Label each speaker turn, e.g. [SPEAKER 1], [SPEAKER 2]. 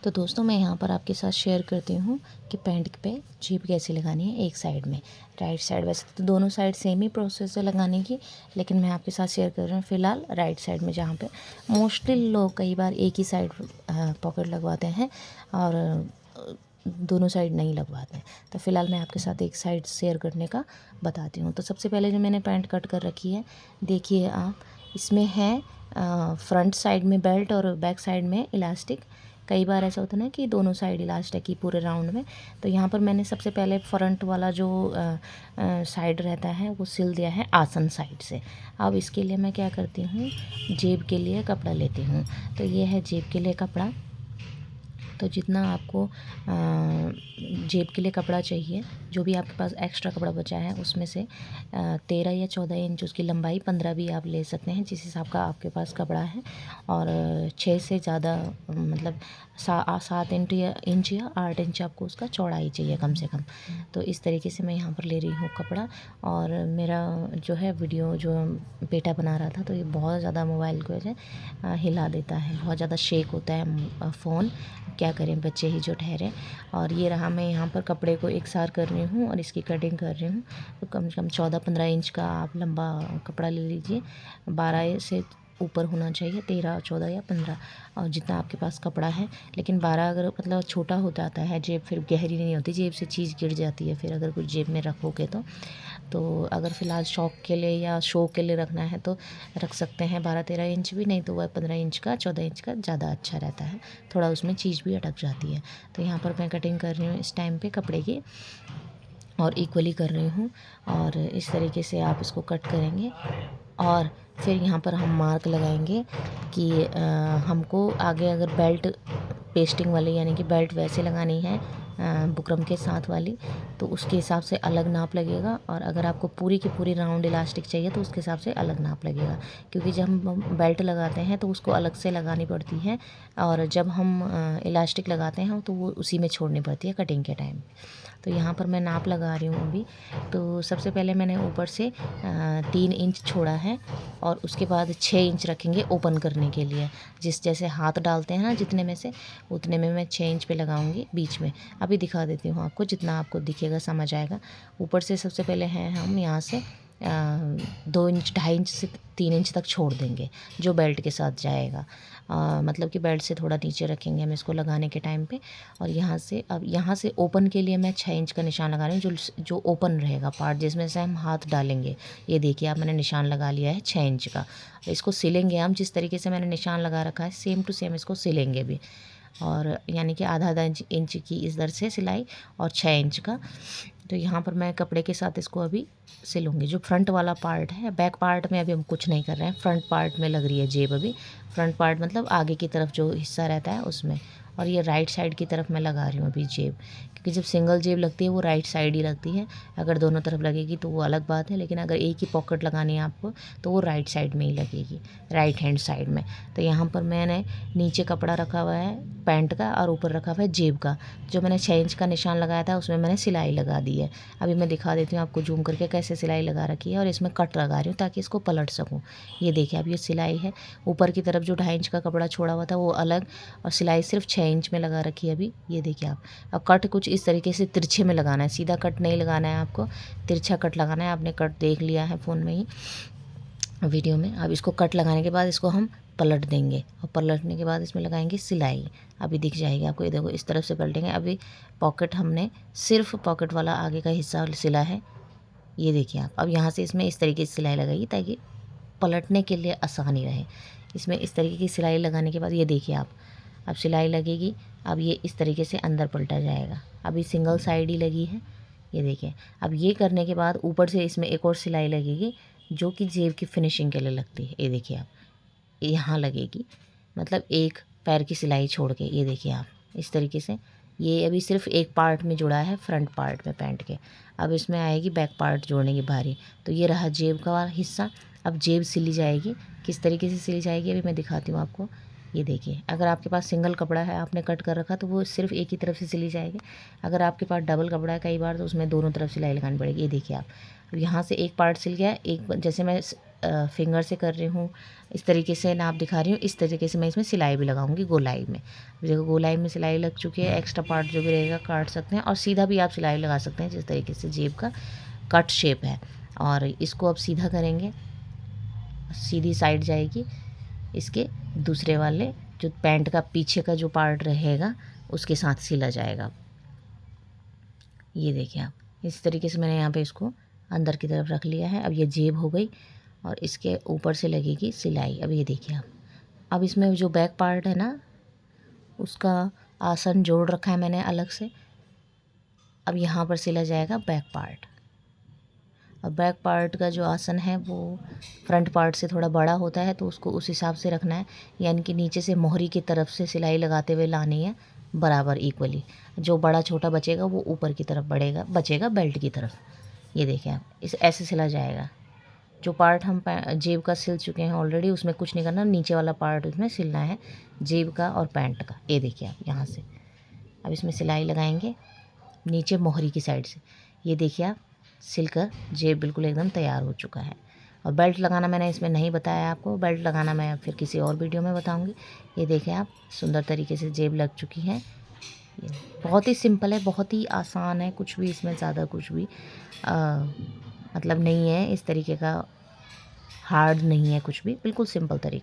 [SPEAKER 1] तो दोस्तों मैं यहाँ पर आपके साथ शेयर करती हूँ कि पैंट पे जेब कैसे लगानी है एक साइड में, राइट साइड। वैसे तो दोनों साइड सेम ही प्रोसेस है लगाने की, लेकिन मैं आपके साथ शेयर कर रही हूँ फ़िलहाल राइट साइड में, जहाँ पे मोस्टली लोग कई बार एक ही साइड पॉकेट लगवाते हैं और दोनों साइड नहीं लगवाते हैं। तो फ़िलहाल मैं आपके साथ एक साइड शेयर करने का बताती हूँ। तो सबसे पहले जो मैंने पैंट कट कर रखी है, देखिए आप, इसमें है फ्रंट साइड में बेल्ट और बैक साइड में इलास्टिक। कई बार ऐसा होता है ना कि दोनों साइड इलास्टिक ही पूरे राउंड में। तो यहाँ पर मैंने सबसे पहले फ्रंट वाला जो साइड रहता है वो सिल दिया है आसन साइड से। अब इसके लिए मैं क्या करती हूँ, जेब के लिए कपड़ा लेती हूँ। तो ये है जेब के लिए कपड़ा। तो जितना आपको जेब के लिए कपड़ा चाहिए, जो भी आपके पास एक्स्ट्रा कपड़ा बचा है उसमें से 13 या 14 इंच उसकी लंबाई, 15 भी आप ले सकते हैं जिस हिसाब का आपके पास कपड़ा है। और 6 से ज़्यादा मतलब 7 इंच या 8 इंच आपको उसका चौड़ाई चाहिए कम से कम। तो इस तरीके से मैं यहाँ पर ले रही हूँ कपड़ा। और मेरा जो है वीडियो जो बेटा बना रहा था, तो ये बहुत ज़्यादा मोबाइल को जो है हिला देता है, बहुत ज़्यादा शेक होता है फ़ोन। क्या करें, बच्चे ही जो ठहरे। और ये रहा, मैं यहाँ पर कपड़े को एकसार कर रही हूँ और इसकी कटिंग कर रही हूँ। तो कम से कम 14-15 इंच का आप लंबा कपड़ा ले लीजिए। 12 से ऊपर होना चाहिए, 13, 14 या 15, और जितना आपके पास कपड़ा है। लेकिन 12 अगर मतलब छोटा हो जाता है जेब, फिर गहरी नहीं होती जेब, से चीज़ गिर जाती है फिर अगर कुछ जेब में रखोगे तो अगर फ़िलहाल शौक के लिए या शो के लिए रखना है तो रख सकते हैं 12-13 इंच भी, नहीं तो वह 15 इंच का, 14 इंच का ज़्यादा अच्छा रहता है, थोड़ा उसमें चीज़ भी अटक जाती है। तो यहाँ पर मैं कटिंग कर रही हूँ इस टाइम पे कपड़े की, और इक्वली कर रही हूँ। और इस तरीके से आप इसको कट करेंगे और फिर यहाँ पर हम मार्क लगाएंगे कि हमको आगे अगर बेल्ट पेस्टिंग वाली, यानी कि बेल्ट वैसे लगानी है बुकरम के साथ वाली, तो उसके हिसाब से अलग नाप लगेगा। और अगर आपको पूरी की पूरी राउंड इलास्टिक चाहिए तो उसके हिसाब से अलग नाप लगेगा, क्योंकि जब हम बेल्ट लगाते हैं तो उसको अलग से लगानी पड़ती है, और जब हम इलास्टिक लगाते हैं तो वो उसी में छोड़नी पड़ती है कटिंग के टाइम। तो यहाँ पर मैं नाप लगा रही हूँ अभी। तो सबसे पहले मैंने ऊपर से 3 इंच छोड़ा है, और उसके बाद 6 इंच रखेंगे ओपन करने के लिए। जैसे हाथ डालते हैं ना, जितने में से उतने में मैं 6 इंच पे लगाऊंगी बीच में। अभी दिखा देती हूँ आपको, जितना आपको दिखेगा समझ आएगा। ऊपर से सबसे पहले हैं हम यहाँ से 2 इंच, 2.5 इंच से 3 इंच तक छोड़ देंगे, जो बेल्ट के साथ जाएगा। मतलब कि बेल्ट से थोड़ा नीचे रखेंगे हम इसको लगाने के टाइम पे। और यहाँ से, अब यहाँ से ओपन के लिए मैं 6 इंच का निशान लगा रही हूँ, जो ओपन रहेगा पार्ट, जिसमें से हम हाथ डालेंगे। ये देखिए आप, मैंने निशान लगा लिया है 6 इंच का। इसको सिलेंगे हम, जिस तरीके से मैंने निशान लगा रखा है सेम टू सेम इसको सिलेंगे भी। और यानी कि आधा इंच की इस दर से सिलाई, और 6 इंच का। तो यहाँ पर मैं कपड़े के साथ इसको अभी सिलूँगी। जो फ्रंट वाला पार्ट है, बैक पार्ट में अभी हम कुछ नहीं कर रहे हैं, फ्रंट पार्ट में लग रही है जेब अभी। फ्रंट पार्ट मतलब आगे की तरफ जो हिस्सा रहता है उसमें। और ये राइट साइड की तरफ मैं लगा रही हूँ अभी जेब, क्योंकि जब सिंगल जेब लगती है वो राइट साइड ही लगती है। अगर दोनों तरफ लगेगी तो वो अलग बात है, लेकिन अगर एक ही पॉकेट लगानी है आपको तो वो राइट साइड में ही लगेगी, राइट हैंड साइड में। तो यहाँ पर मैंने नीचे कपड़ा रखा हुआ है पैंट का, और ऊपर रखा हुआ है जेब का। जो मैंने 6 इंच का निशान लगाया था उसमें मैंने सिलाई लगा दी है। अभी मैं दिखा देती हूँ आपको जूम करके कैसे सिलाई लगा रखी है, और इसमें कट लगा रही हूँ ताकि इसको पलट सकूँ। ये देखिए अब ये सिलाई है। ऊपर की तरफ जो 2.5 इंच का कपड़ा छोड़ा हुआ था वो अलग, और सिलाई सिर्फ 6 इंच में लगा रखी है अभी। ये देखिए आप। अब कट कुछ इस तरीके से तिरछे में लगाना है, सीधा कट नहीं लगाना है आपको, तिरछा कट लगाना है। आपने कट देख लिया है फ़ोन में ही, वीडियो में। अब इसको कट लगाने के बाद इसको हम पलट देंगे, और पलटने के बाद इसमें लगाएंगे सिलाई। अभी दिख जाएगी आपको, ये देखो इस तरफ से पलटेंगे। अभी पॉकेट हमने सिर्फ पॉकेट वाला आगे का हिस्सा सिला है, ये देखिए आप। अब यहाँ से इसमें इस तरीके से सिलाई लगाइए ताकि पलटने के लिए आसानी रहे। इसमें इस तरीके की सिलाई लगाने के बाद ये देखिए आप, अब सिलाई लगेगी। अब ये इस तरीके से अंदर पलटा जाएगा। अभी सिंगल साइड ही लगी है, ये देखिए। अब ये करने के बाद ऊपर से इसमें एक और सिलाई लगेगी, जो कि जेब की फिनिशिंग के लिए लगती है। ये देखिए आप, यहाँ लगेगी, मतलब एक पैर की सिलाई छोड़ के। ये देखिए आप इस तरीके से। ये अभी सिर्फ एक पार्ट में जुड़ा है, फ्रंट पार्ट में पैंट के। अब इसमें आएगी बैक पार्ट जोड़ने की बारी। तो ये रहा जेब का हिस्सा। अब जेब सिली जाएगी, किस तरीके से सिली जाएगी अभी मैं दिखाती हूँ आपको। ये देखिए, अगर आपके पास सिंगल कपड़ा है, आपने कट कर रखा, तो वो सिर्फ एक ही तरफ से सिली जाएगी। अगर आपके पास डबल कपड़ा है कई बार, तो उसमें दोनों तरफ सिलाई लगानी पड़ेगी। ये देखिए आप, अब यहाँ से एक पार्ट सिल गया। एक जैसे मैं फिंगर से कर रही हूँ, इस तरीके से नाप दिखा रही हूँ। इस तरीके से मैं इसमें सिलाई भी लगाऊंगी गोलाई में। देखो गोलाई में सिलाई लग चुकी है, एक्स्ट्रा पार्ट जो भी रहेगा काट सकते हैं और सीधा भी आप सिलाई लगा सकते हैं जिस तरीके से जेब का कट शेप है। और इसको अब सीधा करेंगे, सीधी साइड जाएगी इसके दूसरे वाले जो पैंट का पीछे का जो पार्ट रहेगा उसके साथ सिला जाएगा। ये देखिए आप, इस तरीके से मैंने यहाँ पे इसको अंदर की तरफ रख लिया है। अब ये जेब हो गई और इसके ऊपर से लगेगी सिलाई। अब ये देखिए आप, अब इसमें जो बैक पार्ट है ना उसका आसन जोड़ रखा है मैंने अलग से। अब यहाँ पर सिला जाएगा बैक पार्ट। और बैक पार्ट का जो आसन है वो फ्रंट पार्ट से थोड़ा बड़ा होता है तो उसको उस हिसाब से रखना है, यानी कि नीचे से मोहरी की तरफ से सिलाई लगाते हुए लानी है बराबर इक्वली। जो बड़ा छोटा बचेगा वो ऊपर की तरफ बचेगा बेल्ट की तरफ। ये देखें आप, इस ऐसे सिला जाएगा। जो पार्ट हम जेब का सिल चुके हैं ऑलरेडी उसमें कुछ नहीं करना, नीचे वाला पार्ट उसमें सिलना है जेब का और पैंट का। ये देखिए आप यहाँ से अब इसमें सिलाई लगाएंगे नीचे मोहरी की साइड से। ये देखिए आप, सिलकर जेब बिल्कुल एकदम तैयार हो चुका है। और बेल्ट लगाना मैंने इसमें नहीं बताया आपको, बेल्ट लगाना मैं फिर किसी और वीडियो में बताऊंगी। ये देखें आप, सुंदर तरीके से जेब लग चुकी है। ये बहुत ही सिंपल है, बहुत ही आसान है, कुछ भी इसमें ज़्यादा कुछ भी मतलब नहीं है, इस तरीके का हार्ड नहीं है कुछ भी, बिल्कुल सिंपल तरीका।